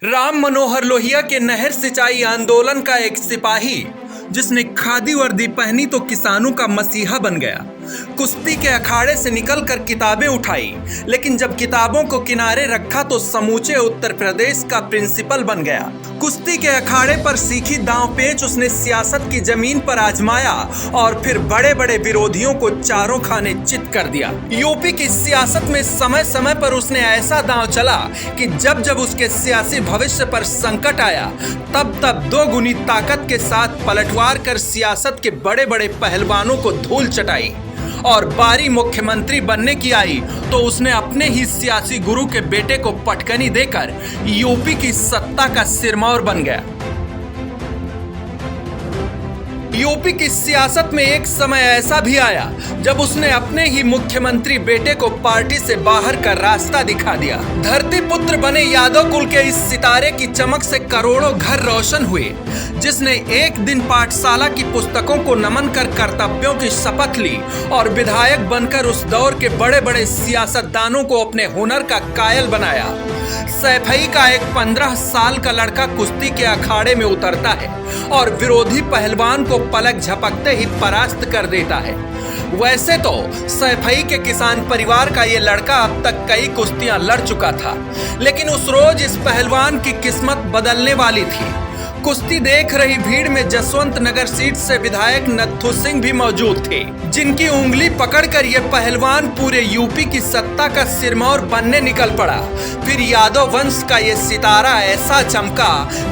राम मनोहर लोहिया के नहर सिंचाई आंदोलन का एक सिपाही जिसने खादी वर्दी पहनी तो किसानों का मसीहा बन गया। कुश्ती के अखाड़े से निकलकर किताबें उठाई, लेकिन जब किताबों को किनारे रखा तो समूचे उत्तर प्रदेश का प्रिंसिपल बन गया। कुश्ती के अखाड़े पर सीखी दांव पेच उसने सियासत की जमीन पर आजमाया और फिर बड़े बड़े विरोधियों को चारों खाने चित कर दिया। यूपी की सियासत में समय समय पर उसने ऐसा दांव चला कि जब जब उसके सियासी भविष्य पर संकट आया तब तब दोगुनी ताकत के साथ पलटवार कर सियासत के बड़े बड़े पहलवानों को धूल चटाई। और बारी मुख्यमंत्री बनने की आई तो उसने अपने ही सियासी गुरु के बेटे को पटकनी देकर यूपी की सत्ता का सिरमौर बन गया। यूपी की सियासत में एक समय ऐसा भी आया जब उसने अपने ही मुख्यमंत्री बेटे को पार्टी से बाहर का रास्ता दिखा दिया। धरती पुत्र बने यादव कुल के इस सितारे की चमक से करोड़ों घर रोशन हुए, जिसने एक दिन पाठशाला की पुस्तकों को नमन कर कर्तव्यों की शपथ ली और विधायक बनकर उस दौर के बड़े बड़े सियासतदानों को अपने हुनर का कायल बनाया। सैफई का एक 15 साल का लड़का कुश्ती के अखाड़े में उतरता है और विरोधी पहलवान को पलक झपकते ही परास्त कर देता है। वैसे तो सैफई के किसान परिवार का ये लड़का अब तक कई कुश्तियां लड़ चुका था, लेकिन उस रोज इस पहलवान की किस्मत बदलने वाली थी। कुश्ती देख रही भीड़ में जसवंत नगर सीट से विधायक नत्थू सिंह भी मौजूद थे, जिनकी उंगली पकड़कर ये पहलवान पूरे यूपी की सत्ता का सिरमौर बनने निकल पड़ा। फिर यादव वंश का ये सितारा ऐसा चमका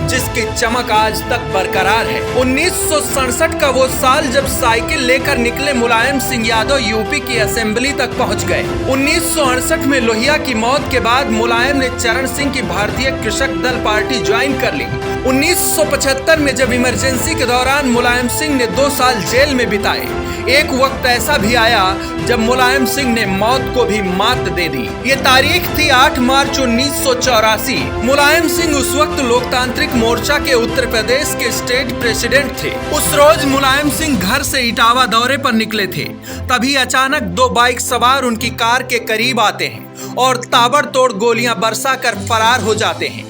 जिसकी चमक आज तक बरकरार है। 1967 का वो साल जब साइकिल लेकर निकले मुलायम सिंह यादव यूपी की असेंबली तक पहुंच गए। 1968 में लोहिया की मौत के बाद मुलायम ने चरण सिंह की भारतीय कृषक दल पार्टी ज्वाइन कर ली। 1975 में जब इमरजेंसी के दौरान मुलायम सिंह ने 2 साल जेल में बिताए, एक वक्त ऐसा भी आया जब मुलायम सिंह ने मौत को भी मात दे दी। ये तारीख थी 8 मार्च 1984। मुलायम सिंह उस वक्त लोकतांत्रिक मोर्चा के उत्तर प्रदेश के स्टेट प्रेसिडेंट थे। उस रोज मुलायम सिंह घर से इटावा दौरे पर निकले थे, तभी अचानक 2 बाइक सवार उनकी कार के करीब आते हैं और ताबड़तोड़ गोलियां बरसा कर फरार हो जाते हैं।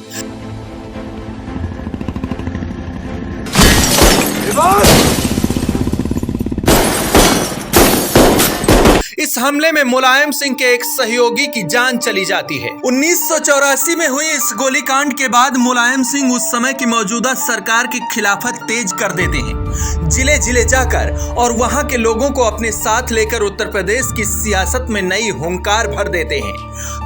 इस हमले में मुलायम सिंह के एक सहयोगी की जान चली जाती है। 1984 में हुई इस गोलीकांड के बाद मुलायम सिंह उस समय की मौजूदा सरकार की खिलाफत तेज कर देते हैं, जिले जिले जाकर और वहां के लोगों को अपने साथ लेकर उत्तर प्रदेश की सियासत में नई हुंकार भर देते हैं।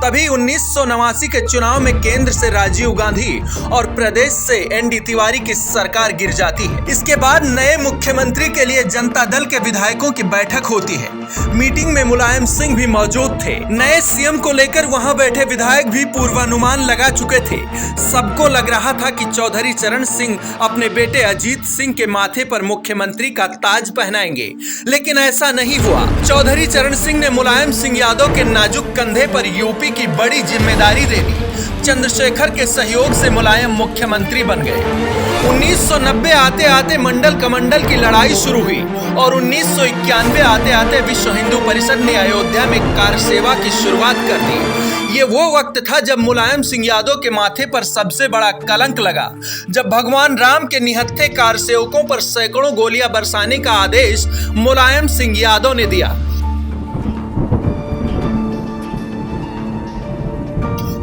तभी 1989 के चुनाव में केंद्र से राजीव गांधी और प्रदेश से एनडी तिवारी की सरकार गिर जाती है। इसके बाद नए मुख्यमंत्री के लिए जनता दल के विधायकों की बैठक होती है। मीटिंग में मुलायम सिंह भी मौजूद थे। नए सीएम को लेकर वहां बैठे विधायक भी पूर्वानुमान लगा चुके थे। सबको लग रहा था कि चौधरी चरण सिंह अपने बेटे अजीत सिंह के माथे पर मुख्यमंत्री का ताज पहनाएंगे, लेकिन ऐसा नहीं हुआ। चौधरी चरण सिंह ने मुलायम सिंह यादव के नाजुक कंधे पर यूपी की बड़ी जिम्मेदारी दे दी। चंद्रशेखर के सहयोग से मुलायम मुख्यमंत्री बन गए। 1990 आते आते मंडल कमंडल की लड़ाई शुरू हुई और 1991 आते आते विश्व हिंदू परिषद ने अयोध्या में कार सेवा की शुरुआत कर दी। ये वो वक्त था जब मुलायम सिंह यादव के माथे पर सबसे बड़ा कलंक लगा, जब भगवान राम के निहत्थे कार सेवकों पर सैकड़ों गोलियां बरसाने का आदेश मुलायम सिंह यादव ने दिया।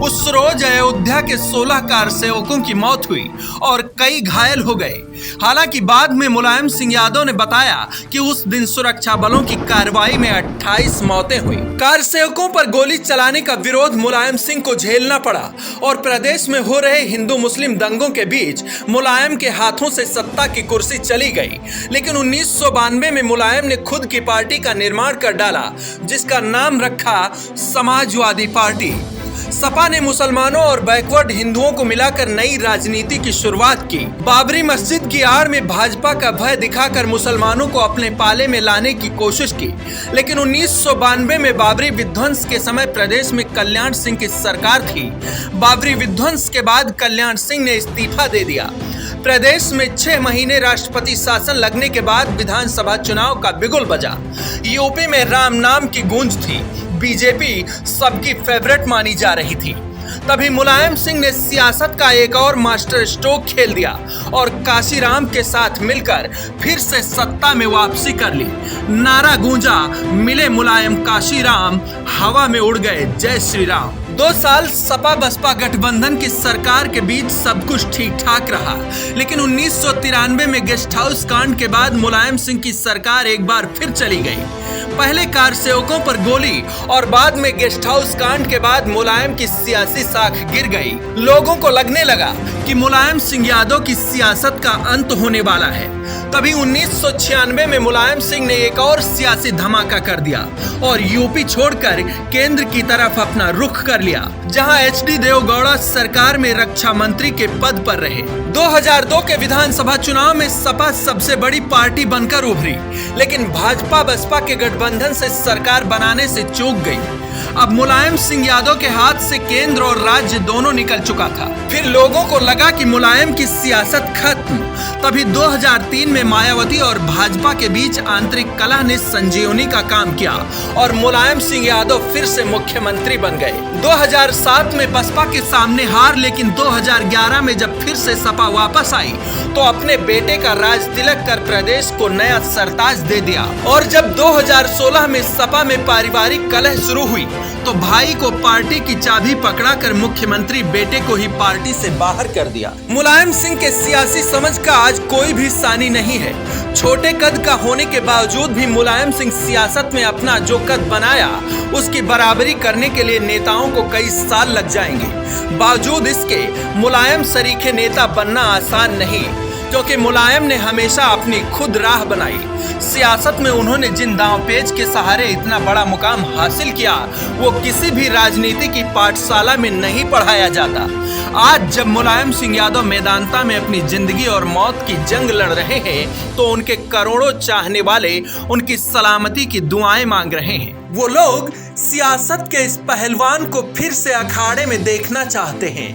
उस रोज अयोध्या के 16 कार सेवकों की मौत हुई और कई घायल हो गए। हालांकि बाद में मुलायम सिंह यादव ने बताया कि उस दिन सुरक्षा बलों की कार्रवाई में 28 मौतें हुई। कार सेवकों पर गोली चलाने का विरोध मुलायम सिंह को झेलना पड़ा और प्रदेश में हो रहे हिंदू मुस्लिम दंगों के बीच मुलायम के हाथों से सत्ता की कुर्सी चली गई। लेकिन 1992 में मुलायम ने खुद की पार्टी का निर्माण कर डाला, जिसका नाम रखा समाजवादी पार्टी। सपा ने मुसलमानों और बैकवर्ड हिंदुओं को मिलाकर नई राजनीति की शुरुआत की। बाबरी मस्जिद की आड़ में भाजपा का भय दिखाकर मुसलमानों को अपने पाले में लाने की कोशिश की, लेकिन 1992 में बाबरी विध्वंस के समय प्रदेश में कल्याण सिंह की सरकार थी। बाबरी विध्वंस के बाद कल्याण सिंह ने इस्तीफा दे दिया। प्रदेश में 6 महीने राष्ट्रपति शासन लगने के बाद विधानसभा चुनाव का बिगुल बजा। यूपी में राम नाम की गूंज थी। बीजेपी सबकी फेवरेट मानी जा रही थी। तभी मुलायम सिंह ने सियासत का एक और मास्टर स्ट्रोक खेल दिया और काशीराम के साथ मिलकर फिर से सत्ता में वापसी कर ली। नारा गूंजा, मिले मुलायम काशीराम, हवा में उड़ गए जय श्री राम। 2 साल सपा बसपा गठबंधन की सरकार के बीच सब कुछ ठीक ठाक रहा, लेकिन 1993 में गेस्ट हाउस कांड के बाद मुलायम सिंह की सरकार एक बार फिर चली गई। पहले कार सेवकों पर गोली और बाद में गेस्ट हाउस कांड के बाद मुलायम की सियासी साख गिर गई। लोगों को लगने लगा कि मुलायम सिंह यादव की सियासत का अंत होने वाला है। तभी 1996 में मुलायम सिंह ने एक और सियासी धमाका कर दिया और यूपी छोड़कर केंद्र की तरफ अपना रुख कर लिया, जहां एचडी देवगौड़ा सरकार में रक्षा मंत्री के पद पर रहे। 2002 के विधानसभा चुनाव में सपा सबसे बड़ी पार्टी बनकर उभरी, लेकिन भाजपा बसपा के गठबंधन से सरकार बनाने से चूक गई। अब मुलायम सिंह यादव के हाथ से केंद्र और राज्य दोनों निकल चुका था। फिर लोगों को लगा कि मुलायम की सियासत खत्म। तभी 2003 में मायावती और भाजपा के बीच आंतरिक कलह ने संजीवनी का काम किया और मुलायम सिंह यादव फिर से मुख्यमंत्री बन गए। 2007 में बसपा के सामने हार, लेकिन 2011 में जब फिर से सपा वापस आई तो अपने बेटे का राज तिलक कर प्रदेश को नया सरताज दे दिया। और जब 2016 में सपा में पारिवारिक कलह शुरू हुई तो भाई को पार्टी की चाबी पकड़ाकर मुख्यमंत्री बेटे को ही पार्टी से बाहर कर दिया। मुलायम सिंह के सियासी समझ का आज कोई भी सानी नहीं है। छोटे कद का होने के बावजूद भी मुलायम सिंह सियासत में अपना जो कद बनाया उसकी बराबरी करने के लिए नेताओं को कई साल लग जाएंगे। बावजूद इसके मुलायम सरीखे नेता बनना आसान नहीं, क्योंकि मुलायम ने हमेशा अपनी खुद राह बनाई। सियासत में उन्होंने जिन दांवपेच के सहारे इतना बड़ा मुकाम हासिल किया वो किसी भी राजनीति की पाठशाला में नहीं पढ़ाया जाता। आज जब मुलायम सिंह यादव मैदानता में अपनी जिंदगी और मौत की जंग लड़ रहे हैं तो उनके करोड़ों चाहने वाले उनकी सलामती की दुआएं मांग रहे हैं। वो लोग सियासत के इस पहलवान को फिर से अखाड़े में देखना चाहते हैं।